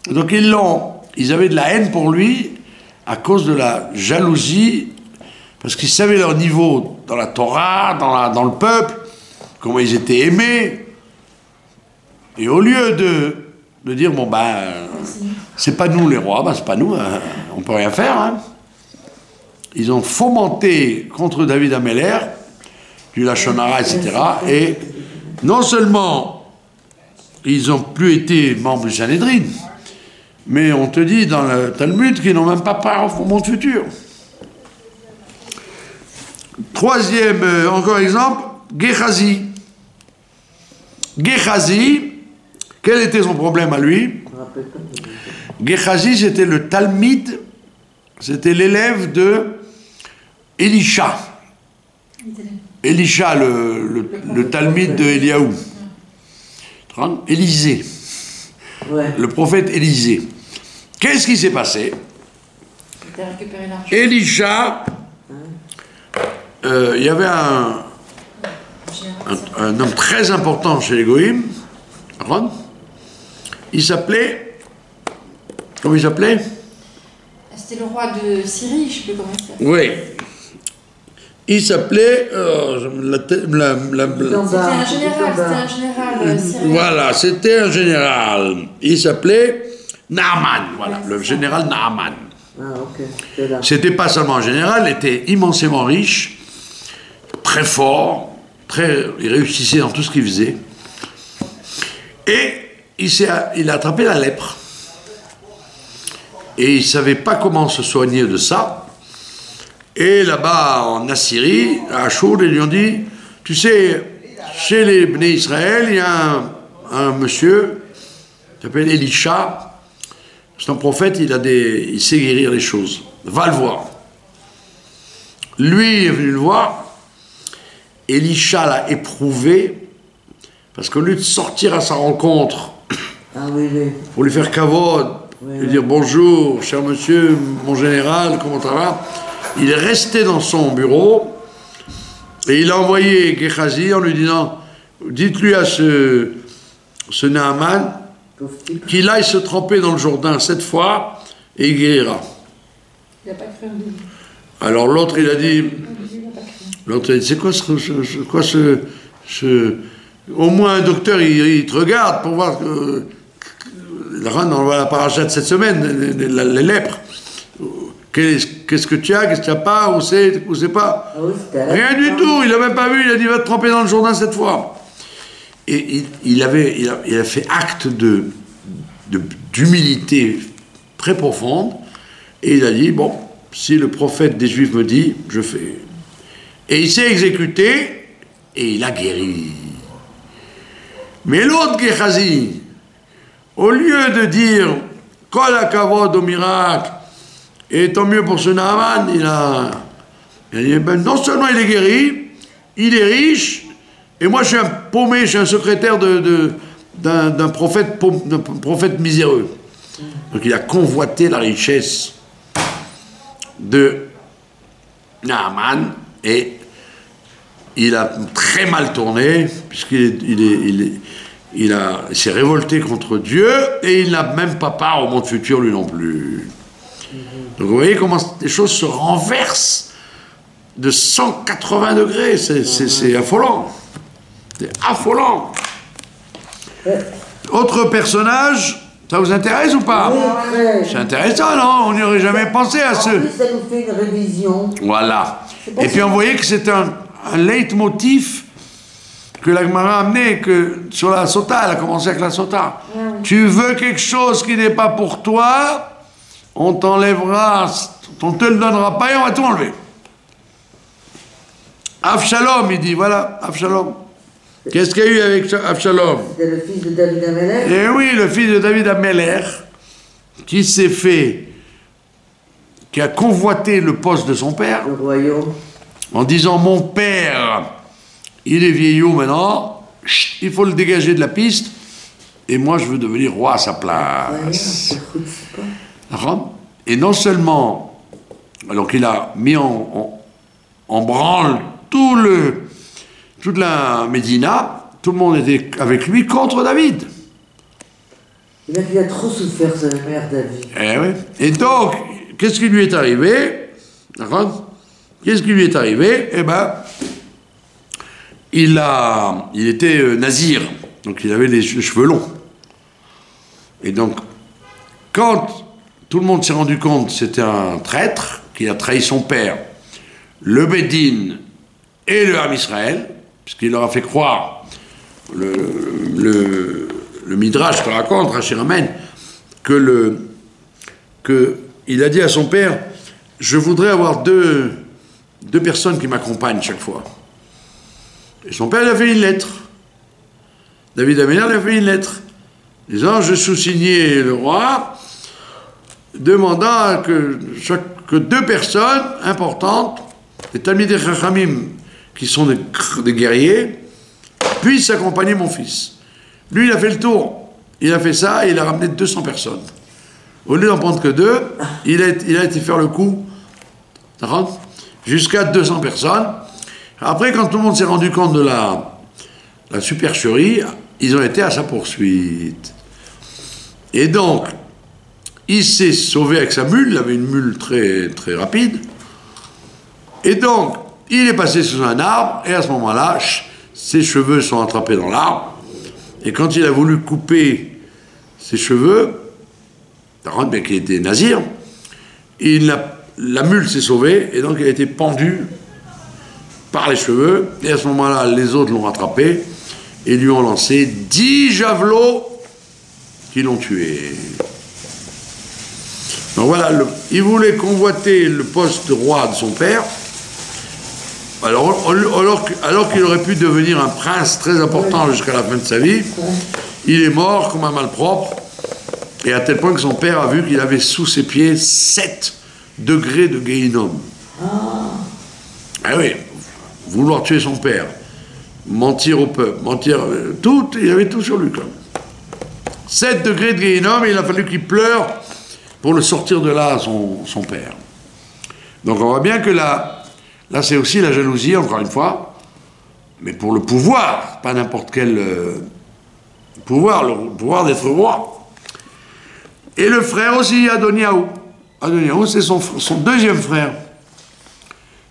Donc ils avaient de la haine pour lui à cause de la jalousie, parce qu'ils savaient leur niveau dans la Torah, dans le peuple, comment ils étaient aimés. Et au lieu de dire, bon c'est pas nous les rois, c'est pas nous, on peut rien faire, hein. Ils ont fomenté contre David Ameller du Lachon Hara, etc. Et non seulement ils n'ont plus été membres du Sanhédrin, mais on te dit dans le Talmud qu'ils n'ont même pas part au monde futur. Troisième, encore exemple, Gehazi. Gehazi, quel était son problème à lui? Gehazi, c'était le Talmid, c'était l'élève de Elisha. Elisha, le Talmid de Eliaou. Élisée. Ouais. Le prophète Élisée. Qu'est-ce qui s'est passé? Elisha, il y avait un homme très important chez les Goïms, il s'appelait, comment il s'appelait? C'était le roi de Syrie, je ne sais plus comment il s'appelle. Oui. Il s'appelait... C'était un général syrien. Voilà, c'était un général. Il s'appelait Naaman, voilà, le général Naaman. Ah, ok. C'était pas seulement un général, il était immensément riche, très fort, il réussissait dans tout ce qu'il faisait. Et il a attrapé la lèpre. Et il ne savait pas comment se soigner de ça. Et là-bas, en Assyrie, à Achour, ils lui ont dit, tu sais, chez les Bnei Israël, il y a un monsieur, qui s'appelle Elisha. C'est un prophète, il sait guérir les choses. Va le voir. Lui est venu le voir. Elisha l'a éprouvé, parce qu'au lieu de sortir à sa rencontre, pour lui faire kavod, lui dire bonjour, cher monsieur, mon général, comment ça va? Il est resté dans son bureau et il a envoyé Gehazi en lui disant, dites-lui à ce Naaman qu'il aille se tremper dans le Jourdain 7 fois et il guérira. Il n'a pas cru en lui. Alors l'autre il a dit, c'est quoi au moins un docteur il te regarde pour voir que on va la paracha de cette semaine, les lèpres. Qu'est-ce que tu as, qu'est-ce que tu n'as pas, où c'est pas. Rien du tout, il n'a même pas vu, il a dit va te tremper dans le Jourdain 7 fois. Et il a fait acte d'humilité très profonde, et il a dit, bon, si le prophète des Juifs me dit, je fais. Et il s'est exécuté, et il a guéri. Mais l'autre Gehazi, au lieu de dire Kol hakavod au miracle, et tant mieux pour ce Naaman, il a dit, ben, non seulement il est guéri, il est riche, et moi je suis un paumé, je suis un secrétaire d'un prophète miséreux. Donc il a convoité la richesse de Naaman, et il a très mal tourné, puisqu'il s'est révolté contre Dieu, et il n'a même pas part au monde futur lui non plus. Donc vous voyez comment les choses se renversent de 180 degrés, c'est affolant. C'est affolant. Autre personnage, ça vous intéresse ou pas? C'est intéressant, non? On n'y aurait jamais pensé à ce... En plus, ça nous fait une révision. Voilà. Et puis on voyait que c'est un leitmotiv que la Gemara a amené que sur la sota, elle a commencé avec la sota. Tu veux quelque chose qui n'est pas pour toi, on t'enlèvera, on te le donnera pas et on va tout enlever. Avshalom, il dit, voilà, Avshalom. Qu'est-ce qu'il y a eu avec Avshalom? C'était le fils de David Amelech. Eh oui, le fils de David Amelech, qui s'est fait, qui a convoité le poste de son père, Le royaume. en disant, mon père, il est vieillot maintenant, chut, il faut le dégager de la piste, et moi je veux devenir roi à sa place. D'accord? Et non seulement, alors qu'il a mis en branle toute la Médina, tout le monde était avec lui contre David. Il a trop souffert, sa mère David. Eh oui. Et donc, qu'est-ce qui lui est arrivé? D'accord? Qu'est-ce qui lui est arrivé? Eh ben, il était nazir, donc il avait les cheveux longs. Et donc, quand tout le monde s'est rendu compte que c'était un traître, qui a trahi son père, le Bédine et le Ham Israël, puisqu'il leur a fait croire, le Midrash que raconte, Rachid ramène, il a dit à son père, je voudrais avoir deux personnes qui m'accompagnent chaque fois. Et son père, il a fait une lettre. David Amelech, il a fait une lettre, disant, je sous-signais le roi, demandant que deux personnes importantes, les Talmidei Chachamim, qui sont des guerriers, puissent accompagner mon fils. Lui, il a fait le tour. Il a fait ça et il a ramené 200 personnes. Au lieu d'en prendre que 2, il a été faire le coup, jusqu'à 200 personnes. Après, quand tout le monde s'est rendu compte de la supercherie, ils ont été à sa poursuite. Et donc, il s'est sauvé avec sa mule, il avait une mule très, très rapide. Et donc, il est passé sous un arbre, et à ce moment-là, ses cheveux sont attrapés dans l'arbre. Et quand il a voulu couper ses cheveux, bien qu'il était nazir, la mule s'est sauvée, et donc il a été pendu par les cheveux. Et à ce moment-là, les autres l'ont rattrapé, et lui ont lancé 10 javelots qui l'ont tué. Donc voilà, il voulait convoiter le poste de roi de son père, alors qu'il aurait pu devenir un prince très important jusqu'à la fin de sa vie. Il est mort comme un malpropre, et à tel point que son père a vu qu'il avait sous ses pieds 7 degrés de Guéhinom. Ah oui, vouloir tuer son père, mentir au peuple, tout, il avait tout sur lui quand même. 7 degrés de Guéhinom, et il a fallu qu'il pleure pour le sortir de là, son père. Donc on voit bien que là c'est aussi la jalousie, encore une fois, mais pour le pouvoir, pas n'importe quel pouvoir, le pouvoir d'être roi. Et le frère aussi, Adoniaou. Adoniaou, c'est son deuxième frère.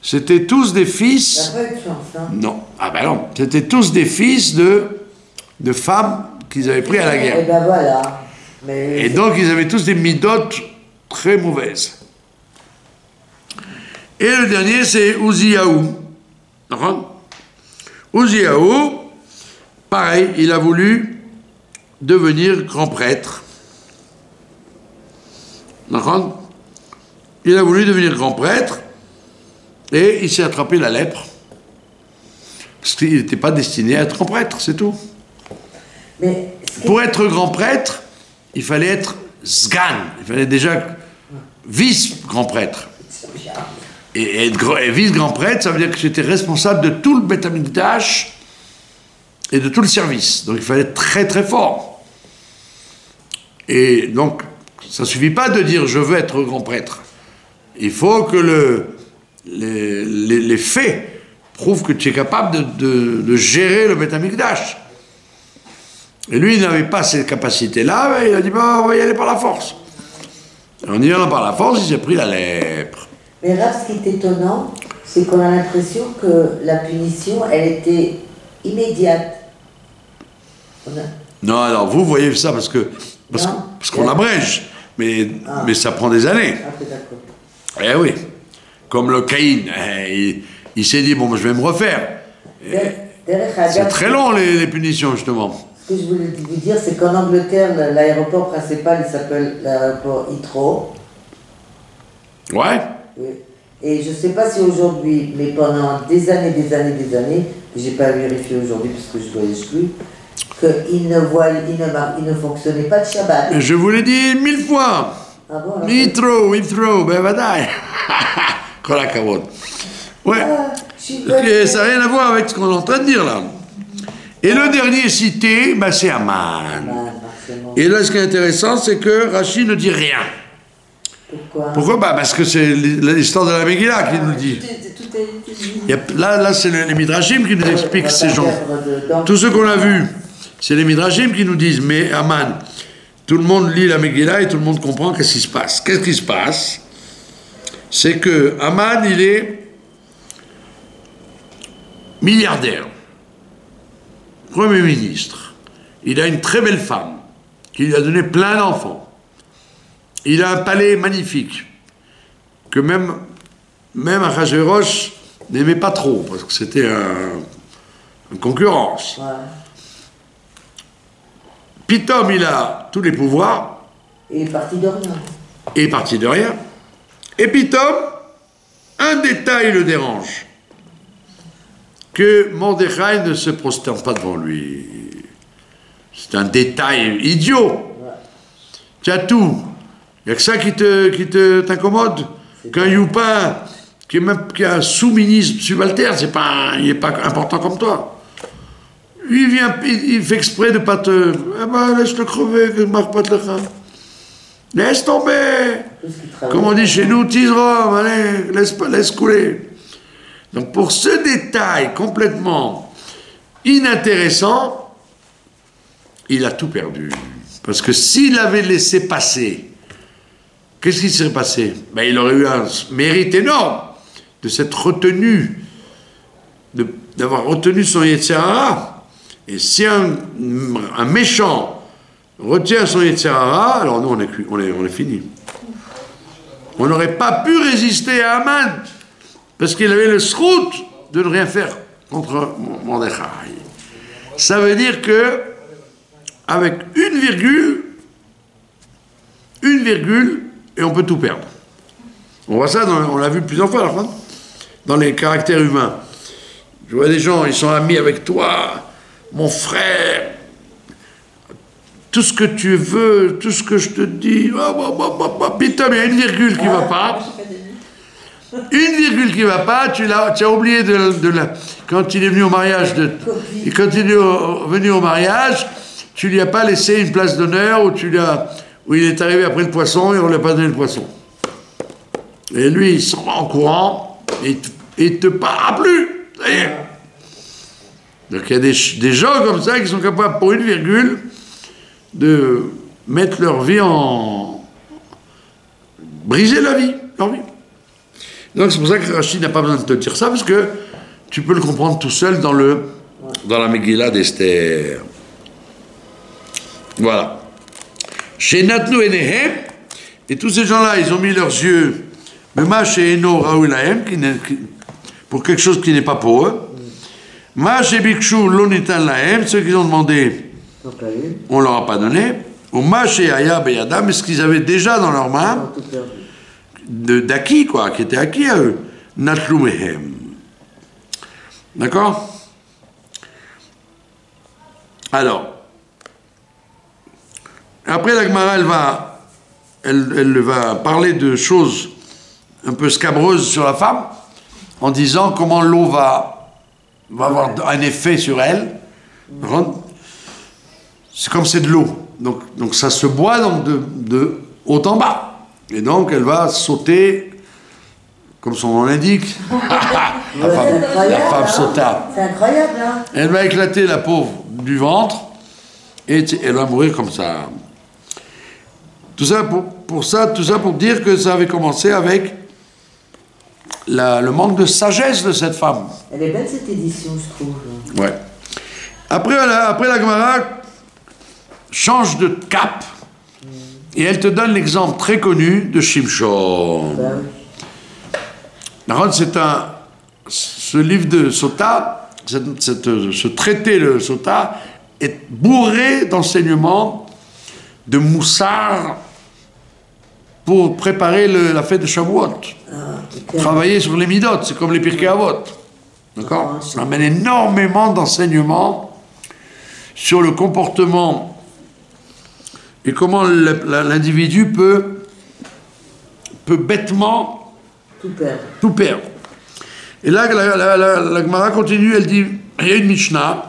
C'était tous des fils... Il n'a pas eu de chance, hein. Non, non, c'était tous des fils de femmes qu'ils avaient pris à la guerre. Et ben voilà. Et donc, ils avaient tous des midotes très mauvaises. Et le dernier, c'est Uziyahu. Uziyahu, pareil, il a voulu devenir grand prêtre. Il a voulu devenir grand prêtre, et il s'est attrapé la lèpre. Parce qu'il n'était pas destiné à être grand prêtre, c'est tout. Mais Pour être grand prêtre, il fallait être sgan, il fallait déjà vice-grand prêtre. Et être vice-grand prêtre, ça veut dire que j'étais responsable de tout le Beth Amikdash et de tout le service. Donc il fallait être très très fort. Et donc, ça ne suffit pas de dire je veux être grand prêtre. Il faut que les faits prouvent que tu es capable de gérer le Beth Amikdash. Et lui, il n'avait pas cette capacité-là, mais il a dit bah, on va y aller par la force. Et en y allant par la force, il s'est pris la lèpre. Mais Rav, ce qui est étonnant, c'est qu'on a l'impression que la punition, elle était immédiate. Non, alors vous voyez ça parce qu'on abrège, mais ça prend des années. Ah, c'est d'accord. Eh oui, comme le Caïn, il s'est dit bon, je vais me refaire. C'est très long les punitions justement. Ce que je voulais vous dire, c'est qu'en Angleterre, l'aéroport principal, il s'appelle l'aéroport Heathrow. Ouais. Oui. Et je ne sais pas si aujourd'hui, mais pendant des années, j'ai pas vérifié aujourd'hui parce que je ne voyage plus, qu'il ne fonctionnait pas de Shabbat. Je vous l'ai dit 1000 fois. Ah bon, alors Heathrow, ben vadaï. Kolakavod. Ouais. Ça n'a rien à voir avec ce qu'on est en train de dire là. Et le dernier cité, bah, c'est Aman. Et là, ce qui est intéressant, c'est que Rashi ne dit rien. Pourquoi bah, parce que c'est l'histoire de la Megillah qui nous le dit. Là c'est les Midrashim qui nous expliquent ces gens. Tous ceux qu'on a vus, c'est les Midrashim qui nous disent, mais Aman, tout le monde lit la Megillah et tout le monde comprend qu'est-ce qui se passe. Qu'est-ce qui se passe? C'est que Aman, il est milliardaire, Premier ministre. Il a une très belle femme qui lui a donné plein d'enfants. Il a un palais magnifique que même Achashverosh n'aimait pas trop parce que c'était une concurrence. Ouais. Pitom, il a tous les pouvoirs. Et il est parti de rien. Et parti de rien. Et Pitom, un détail le dérange. Que Mordechai ne se prosterne pas devant lui. C'est un détail idiot. Ouais. Tu as tout. Il n'y a que ça qui t'incommode. Qu'un youpin qui est un sous-ministre subalterne, il n'est pas important comme toi. Lui, il fait exprès de ne pas te... Eh ben, laisse-le crever, que je ne marque pas de la laisse tomber. Comme on dit chez nous, Tizrom, allez, laisse couler. Donc pour ce détail complètement inintéressant, il a tout perdu. Parce que s'il avait laissé passer, qu'est-ce qui serait passé? Ben, il aurait eu un mérite énorme de s'être retenu, d'avoir retenu son Yetzirah. Et si un méchant retient son Yetzirah, alors nous on est fini. On n'aurait pas pu résister à Aman parce qu'il avait le srout de ne rien faire contre Mordechai. Ça veut dire que avec une virgule, et on peut tout perdre. On voit ça, on l'a vu plusieurs fois, là, dans les caractères humains. Je vois des gens, ils sont amis avec toi, mon frère, tout ce que tu veux, tout ce que je te dis, putain, il y a une virgule qui ne va pas. Une virgule qui ne va pas, tu as oublié quand il est venu au mariage, quand il est venu au mariage, tu lui as pas laissé une place d'honneur où il est arrivé après le poisson et on ne lui a pas donné le poisson. Et lui, il s'en va en courant et il ne te parlera plus. Ça y est. Donc il y a des gens comme ça qui sont capables, pour une virgule, de mettre leur vie briser leur vie. Donc c'est pour ça que Rachid n'a pas besoin de te dire ça, parce que tu peux le comprendre tout seul dans la Megillah d'Esther. Voilà. Chez Natnu Enehem, et tous ces gens-là, ils ont mis leurs yeux, Mema chez Eno Raoulahem, pour quelque chose qui n'est pas pour eux. Ma chez Bikshu Lonitan Lahem, ceux qui ont demandé, on ne leur a pas donné. Ou Ma chez Aya Beyadam, mais ce qu'ils avaient déjà dans leurs mains, d'acquis, quoi, qui était acquis à eux. Natlu Mehem. D'accord? Alors, Après, la Gemara, elle va parler de choses un peu scabreuses sur la femme, en disant comment l'eau va avoir un effet sur elle. C'est comme c'est de l'eau. Donc ça se boit donc de haut en bas. Et donc elle va sauter, comme son nom l'indique. la femme sauta. C'est incroyable, hein. Elle va éclater la pauvre du ventre et elle va mourir comme ça. Tout ça pour dire que ça avait commencé avec le manque de sagesse de cette femme. Elle est belle cette édition, je trouve. Ouais. Après la Gemara change de cap et elle te donne l'exemple très connu de Shimshon. C'est ce livre de Sota, ce traité de Sota est bourré d'enseignements de Moussard pour préparer la fête de Shavuot. Travailler sur les Midot, c'est comme les Pirkei Avot. D'accord? Ça amène énormément d'enseignements sur le comportement et comment l'individu peut bêtement tout perdre. Et là, la Gemara continue, elle dit, il y a une Mishnah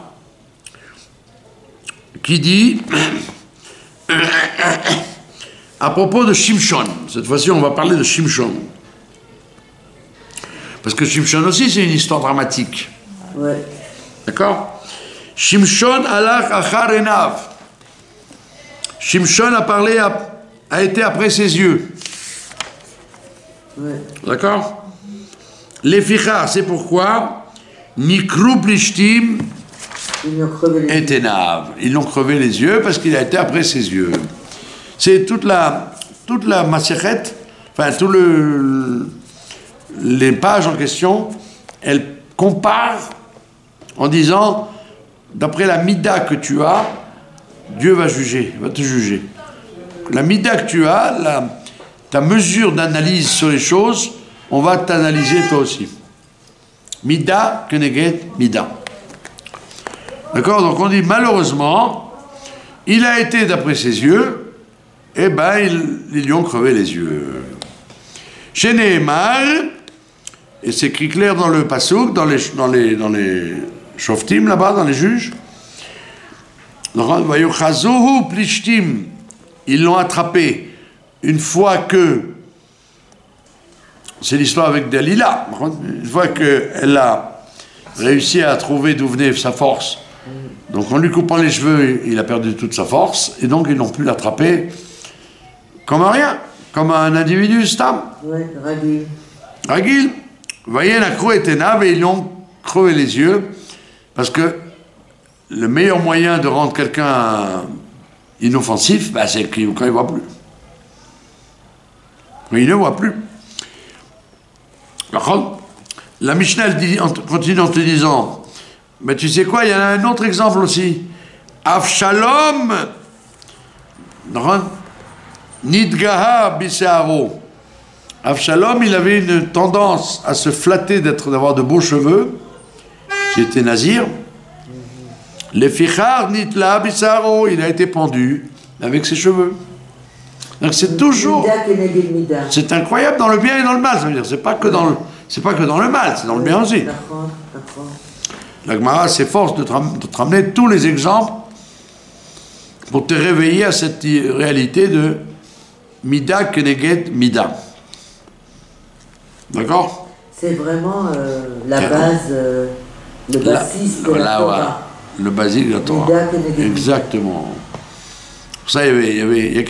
qui dit, à propos de Shimshon, cette fois-ci on va parler de Shimshon. Parce que Shimshon aussi c'est une histoire dramatique. Ouais. D'accord? Shimshon alach achar enav. Shimshon a été après ses yeux. Ouais. D'accord? Les fichas, c'est pourquoi Nikru plishtim et tenav. Ils l'ont crevé les yeux parce qu'il a été après ses yeux. C'est toute la Masechet, enfin les pages en question, elles comparent en disant, d'après la mida que tu as, Dieu va te juger. La mida que tu as, ta mesure d'analyse sur les choses, on va t'analyser toi aussi. Mida, keneged, mida. D'accord? Donc on dit, malheureusement, il a été d'après ses yeux, eh ben, ils lui ont crevé les yeux. Chez Nehemar, et c'est écrit clair dans le Passouk, dans les Shoftim, là-bas, dans les juges, ils l'ont attrapé une fois que, c'est l'histoire avec Dalila, une fois qu'elle a réussi à trouver d'où venait sa force, donc en lui coupant les cheveux, il a perdu toute sa force, et donc ils n'ont pu l'attraper comme un rien, comme un individu stam. Oui, Ragil. Ragil. Vous voyez, la croix était nave et ils lui ont crevé les yeux, parce que le meilleur moyen de rendre quelqu'un inoffensif, c'est quand il ne voit plus. Quand il ne voit plus. La Mishnah continue en te disant, mais tu sais quoi, il y en a un autre exemple aussi. Avshalom Nidgaha Bisearo. Avshalom, il avait une tendance à se flatter d'avoir de beaux cheveux, qui était nazir. Les fichar Nitla Bisearo, il a été pendu avec ses cheveux. Donc c'est toujours. C'est incroyable dans le bien et dans le mal, ça veut dire. C'est pas que dans le mal, c'est dans le bien aussi. La Gemara s'efforce de te ramener tous les exemples pour te réveiller à cette réalité de Mida Keneged Mida. D'accord? C'est vraiment la base, le basis de la Torah. Le basique de la Torah. Exactement. Pour ça, il y a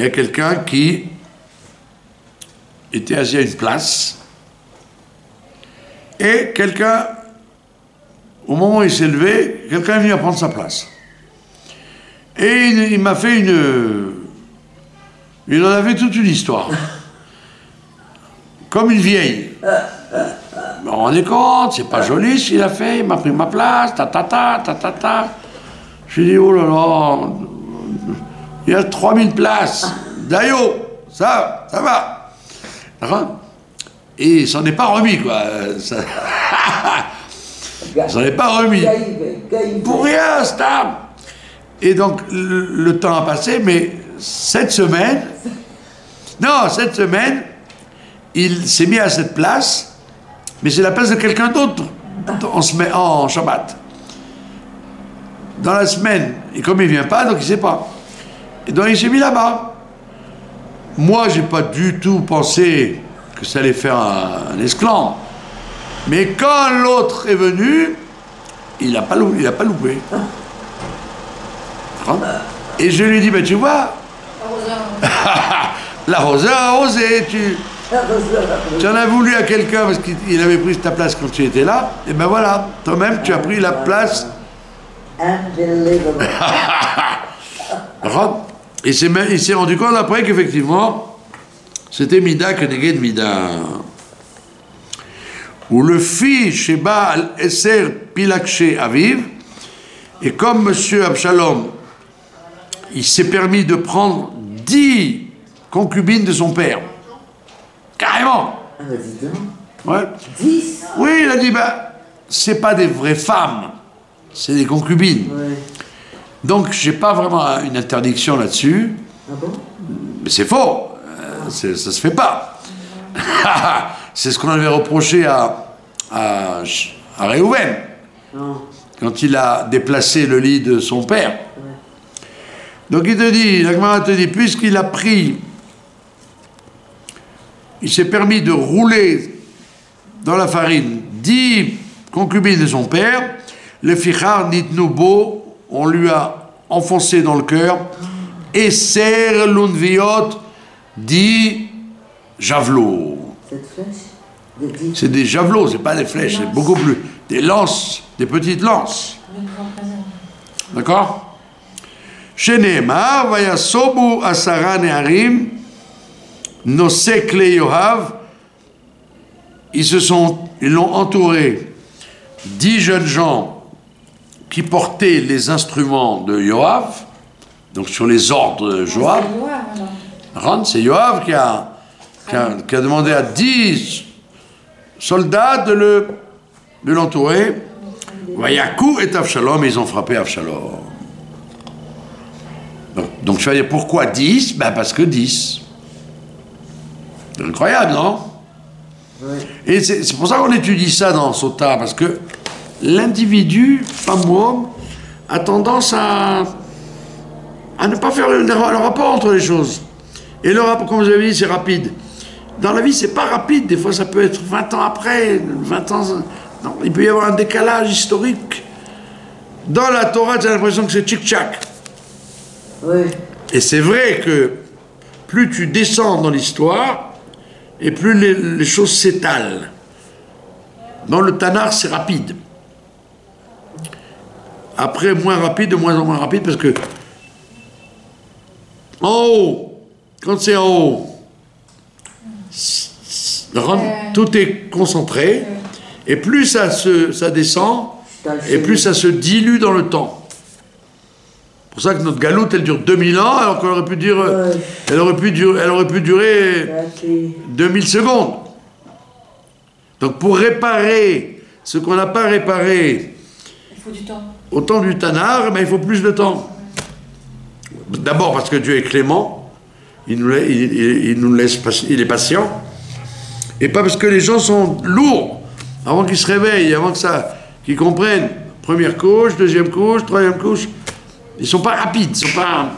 quelqu'un qui était assis à une place et quelqu'un, au moment où il s'est levé, quelqu'un est venu à prendre sa place. Et il m'a fait il en avait toute une histoire. Comme une vieille. Vous vous rendez compte, c'est pas joli ce qu'il a fait, il m'a pris ma place, ta. J'ai dit, oh là là, il y a 3000 places. D'ailleurs, ça va. Et il s'en est pas remis, quoi. S'en est pas remis. Pour rien, Stam. Et donc, le temps a passé, mais cette semaine, il s'est mis à cette place, mais c'est la place de quelqu'un d'autre. On se met en Shabbat. Dans la semaine, et comme il ne vient pas, donc il ne sait pas. Et donc il s'est mis là-bas. Moi, je n'ai pas du tout pensé que ça allait faire un esclandre. Mais quand l'autre est venu, il n'a pas loupé. Et je lui ai dit, ben tu vois, l'arroseur a arrosé, tu en as voulu à quelqu'un parce qu'il avait pris ta place quand tu étais là, et ben voilà, toi-même tu as pris la place. Unbelievable. Et il s'est rendu compte après qu'effectivement, c'était Mida Keneged Mida. Où le fils Sheba al-Esser Pilakshe Aviv, et comme monsieur Absalom, il s'est permis de prendre 10 concubines de son père. Carrément. Ah bah dis donc. Ouais. 10. Oui, il a dit, c'est pas des vraies femmes, c'est des concubines. Ouais. Donc, j'ai pas vraiment une interdiction là-dessus. Ah bon? Mais c'est faux. Ça se fait pas. C'est ce qu'on avait reproché à Réhouven. Non. Quand il a déplacé le lit de son père. Ouais. Donc il te dit, la Gemara te dit, puisqu'il a pris, il s'est permis de rouler dans la farine 10 concubines de son père, le fichar nitnubo, on lui a enfoncé dans le cœur, et ser l'unviot, 10 javelots. Cette flèche de 10. C'est des javelots, c'est pas des flèches, c'est beaucoup plus. Des lances, des petites lances. D'accord? Sheneemar, vayasobu asara neharim, nosek le Yoav, ils l'ont entouré 10 jeunes gens qui portaient les instruments de Yoav, donc sur les ordres de Joab. C'est Yoav qui a demandé à 10 soldats de l'entourer. Vayakou et Avshalom, et ils ont frappé Avshalom. Donc tu vas dire pourquoi 10? Parce que 10. C'est incroyable, non? Ouais. Et c'est pour ça qu'on étudie ça dans Sota, parce que l'individu, femme ou homme, a tendance à ne pas faire le rapport entre les choses. Et le rapport, comme vous avez dit, c'est rapide. Dans la vie, c'est pas rapide. Des fois, ça peut être 20 ans après, 20 ans... Non, il peut y avoir un décalage historique. Dans la Torah, tu as l'impression que c'est tchic-tchac. Oui. Et c'est vrai que plus tu descends dans l'histoire, et plus les choses s'étalent. Dans le Tanakh, c'est rapide. Après, moins rapide, de moins en moins rapide, parce que en haut, quand c'est en haut, tout est concentré, et plus ça descend, et plus ça se dilue dans le temps. C'est pour ça que notre galoute, elle dure 2000 ans, alors qu'elle aurait pu dire, elle aurait pu durer 2000 secondes. Donc pour réparer ce qu'on n'a pas réparé, il faut du temps. Au temps du Tanakh, il faut plus de temps. D'abord parce que Dieu est clément, il nous laisse, il est patient, et pas parce que les gens sont lourds, avant qu'ils se réveillent, avant qu'ils comprennent. Première couche, deuxième couche, troisième couche. Ils sont pas rapides, ils sont pas...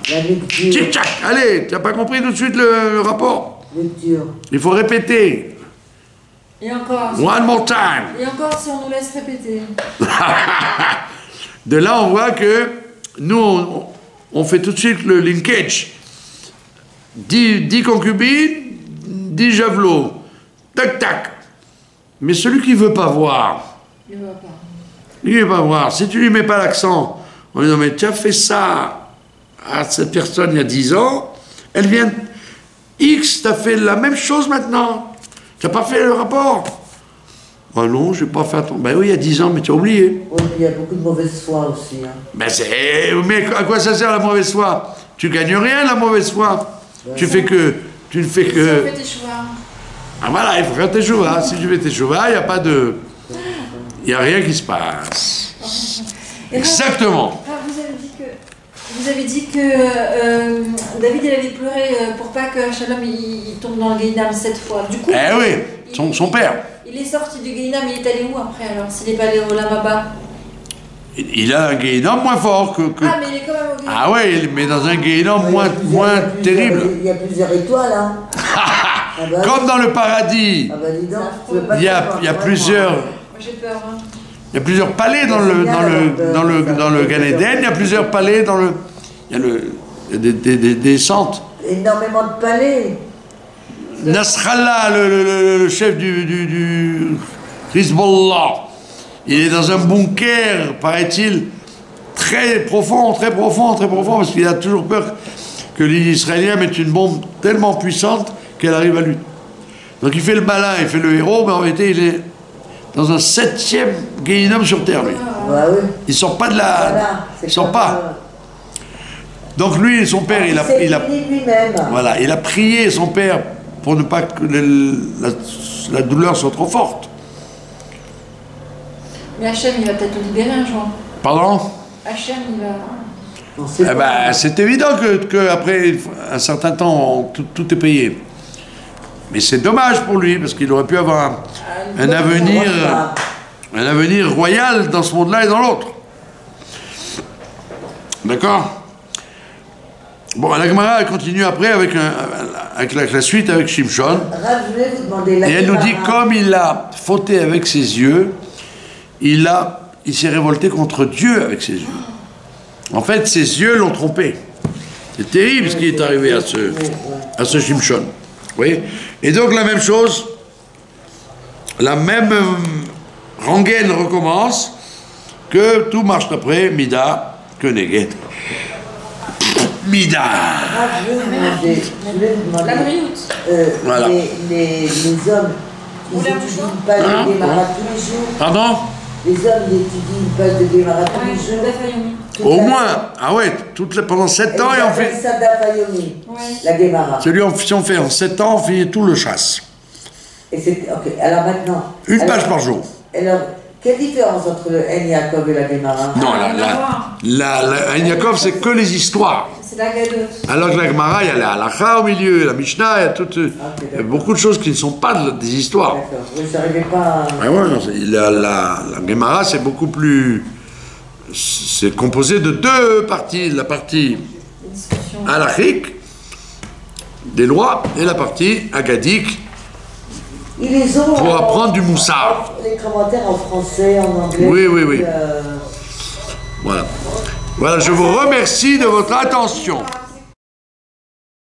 Tchic-tchac, allez, tu n'as pas compris tout de suite le rapport. Lecture. Il faut répéter. Et encore. One more time. Et encore si on nous laisse répéter. De là, on voit que nous, on fait tout de suite le linkage. 10 concubines, 10 javelots. Tac, tac. Mais celui qui ne veut pas voir, Il ne va pas. il ne veut pas voir. Si tu lui mets pas l'accent, on lui dit, mais tu as fait ça à cette personne il y a 10 ans, elle vient X, tu as fait la même chose maintenant. Tu n'as pas fait le rapport. Ah non, je n'ai pas fait attention. Ben oui, il y a 10 ans, mais tu as oublié. Oui, mais il y a beaucoup de mauvaise foi aussi. Hein. Mais à quoi ça sert la mauvaise foi? Tu gagnes rien, la mauvaise foi. Ouais. Tu ne fais que... Si on fait tes choix. Ah voilà, il faut faire tes choix. Si tu fais tes choix, il n'y a pas de... Il n'y a rien qui se passe. Et Exactement. Vous avez dit que Vous avez dit que David il avait pleuré pour pas que Shalom il tombe dans le Guéhinam 7 fois. Du coup, Eh oui, son père. Il est sorti du Guéhinam, il est allé où après alors? S'il n'est pas allé au Lamaba? Il a un Guéhinam moins fort que... Ah, mais il est quand même au Guéhinam. Ah ouais, mais dans un Guéhinam Il y a moins plusieurs- terrible. Il y a plusieurs étoiles, hein. Ah bah, Comme dans le paradis, ah bah dis donc, je veux pas il y a savoir, plusieurs... Moi j'ai peur. Hein. Il y a plusieurs palais dans le Gan Eden, il y a plusieurs palais dans le... Il y a des centres. Énormément de palais. Nasrallah, le chef du Hezbollah, il est dans un bunker, paraît-il, très profond, parce qu'il a toujours peur que l'Israélien mette une bombe tellement puissante qu'elle arrive à lui. Donc il fait le malin, il fait le héros, mais en réalité il est dans un 7e Guéhinam sur terre, lui. Bah oui. Il sort pas de la... Voilà, il sort pas. Donc lui, son père, il a fini lui-même. voilà, il a prié son père pour ne pas que la douleur soit trop forte. Mais Hachem il va peut-être le libérer un jour. Pardon? Hachem il va. On sait Eh pas. ben, c'est évident que après un certain temps, tout est payé. Mais c'est dommage pour lui, parce qu'il aurait pu avoir un avenir royal dans ce monde-là et dans l'autre. D'accord? Bon, la Gemara continue après avec la suite avec Shimshon. Rav, je voulais vous demander Et elle nous dit, comme il a fauté avec ses yeux, il s'est révolté contre Dieu avec ses yeux. En fait, ses yeux l'ont trompé. C'est terrible ce qui est arrivé à ce Shimshon. Oui. Et donc la même chose, la même rengaine recommence, que tout marche après, Mida, que Neged. Mida. Rav, je voulais vous demander. La brioute. Voilà. Les hommes, ils Oula, étudient une page Hein? de Guémara tous les jours. Pardon? Les hommes, ils étudient une page de Guémara tous Ouais, les jours. Dafayomi. Au moins, ah ouais, pendant 7 ans, et on fait... ça Dafayomi, Ouais. la Guémara. Si on fait en 7 ans, on finit tout le chasse. Et c'est, ok, alors maintenant. Une alors- page par jour. Alors, quelle différence entre le En Yaakov et la Guémara? Non, rien à voir. la Yaakov, c'est que les histoires. C'est la gadote. Alors que la Gemara, il y a la Halakha au milieu, la Mishnah, il y a beaucoup de choses qui ne sont pas des histoires. D'accord, je ne savais pas. Ah ouais, non, la Gemara, c'est beaucoup plus... C'est composé de 2 parties. La partie Une discussion. halachique, des lois, et la partie agadique, Ils les ont. pour apprendre du moussard. Les commentaires en français, en anglais. Oui. Voilà. Voilà, je vous remercie de votre attention.